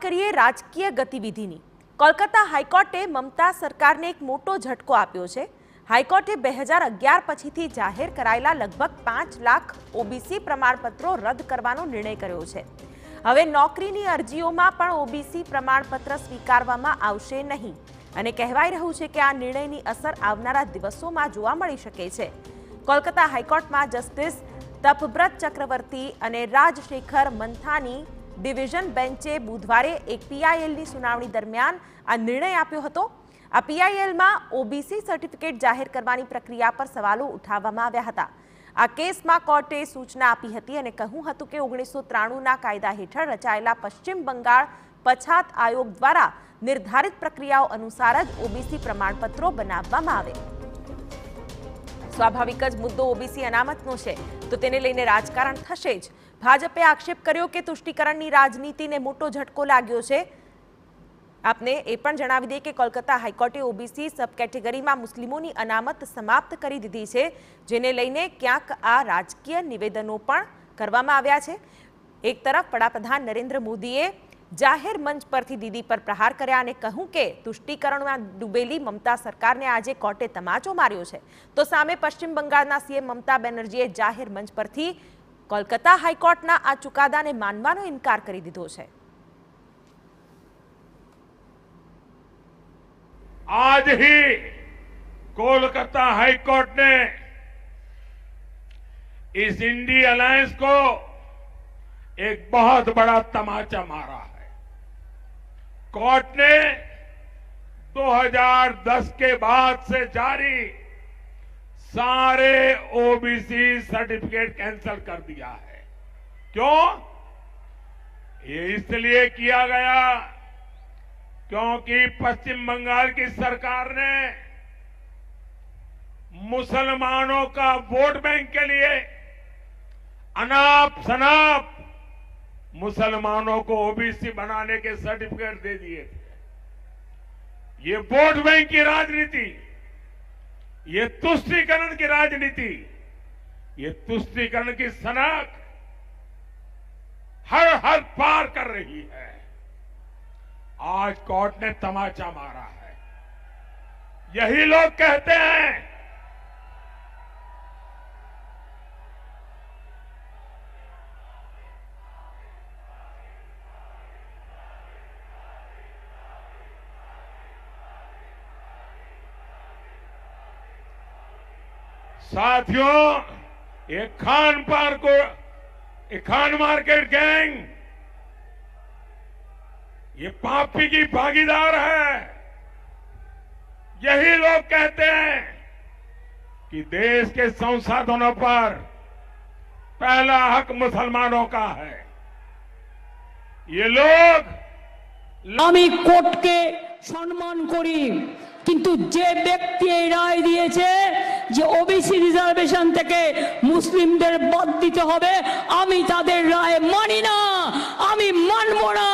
કરીએ રાજકીય ગતિવિધિની। કોલકાતા હાઈકોર્ટે મમતા સરકારને એક મોટો ઝટકો આપ્યો છે। હાઈકોર્ટે 2011 પછીથી જાહેર કરાયેલા લગભગ 5 લાખ ઓબીસી પ્રમાણપત્રો રદ કરવાનો નિર્ણય કર્યો છે। હવે નોકરીની અરજીઓમાં પણ ઓબીસી પ્રમાણપત્ર સ્વીકારવામાં આવશે નહીં અને કહેવાઈ રહ્યું છે કે આ નિર્ણયની અસર આવનારા દિવસોમાં જોવા મળી શકે છે। કોલકાતા હાઈકોર્ટમાં જસ્ટિસ તપબ્રત ચક્રવર્તી અને રાજશેખર મંથાની ડિવિઝન બેન્ચે બુધવારે એક પીઆઈએલની સુનાવણી દરમિયાન આ નિર્ણય આપ્યો હતો। આ પીઆઈએલમાં ઓબીસી સર્ટિફિકેટ જાહેર કરવાની પ્રક્રિયા પર સવાલો ઉઠાવવામાં આવ્યા હતા। આ કેસમાં કોર્ટે સૂચના આપી હતી અને કહ્યું હતું કે 1993ના કાયદા હેઠળ રચાયેલા પશ્ચિમ બંગાળ પછાત આયોગ દ્વારા નિર્ધારિત પ્રક્રિયાઓ અનુસાર જ ઓબીસી પ્રમાણપત્રો બનાવવામાં આવે। સ્વાભાવિક જ મુદ્દો ઓબીસી અનામતનો છે તો તેને લઈને રાજકારણ થશે જ। ભાજપે આક્ષેપ કર્યો કે તુષ્ટિકરણની રાજનીતિને મોટો ઝટકો લાગ્યો છે। આપને એ પણ જણાવી દઈએ કે કોલકાતા હાઈકોર્ટે ઓબીસી સબ કેટેગરીમાં મુસ્લિમોની અનામત સમાપ્ત કરી દીધી છે, જેને લઈને ક્યાંક આ રાજકીય નિવેદનો પણ કરવામાં આવ્યા છે। એક તરફ વડાપ્રધાન નરેન્દ્ર મોદીએ જાહેર મંચ પરથી દીદી પર પ્રહાર કર્યા અને કહ્યું કે તુષ્ટિકરણમાં ડૂબેલી મમતા સરકારને આજે કોર્ટે તમાચો માર્યો છે, તો સામે પશ્ચિમ બંગાળના સીએમ મમતા બેનર્જીએ જાહેર મંચ પરથી કોલકાતા હાઈકોર્ટના આ ચુકાદાને માનવાનો ઇનકાર કરી દીધો છે। आज ही कोलकाता हाईकोर्ट ने इस इंडी अलायंस को एक बहुत बड़ा तमाचा मारा है। कोर्ट ने 2010 के बाद से जारी सारे ओबीसी सर्टिफिकेट कैंसिल कर दिया है। क्यों? ये इसलिए किया गया क्योंकि पश्चिम बंगाल की सरकार ने मुसलमानों का वोट बैंक के लिए अनाप शनाप मुसलमानों को ओबीसी बनाने के सर्टिफिकेट दे दिए थे। ये वोट बैंक की राजनीति, ये तुष्टीकरण की राजनीति, ये तुष्टीकरण की सनक हर हद पार कर रही है। आज कोर्ट ने तमाचा मारा है। यही लोग कहते हैं साथियों, ये खान मार्केट गैंग ये पापी की भागीदार है। यही लोग कहते हैं कि देश के संसाधनों पर पहला हक मुसलमानों का है। ये लोग আমি কোর্টকে সম্মান করি, কিন্তু যে ব্যক্তি এই রায় দিয়েছে যে ওবিসি রিজার্ভেশন থেকে মুসলিমদের বাদ দিতে হবে, আমি তাদের রায় মানি না, আমি মানব না।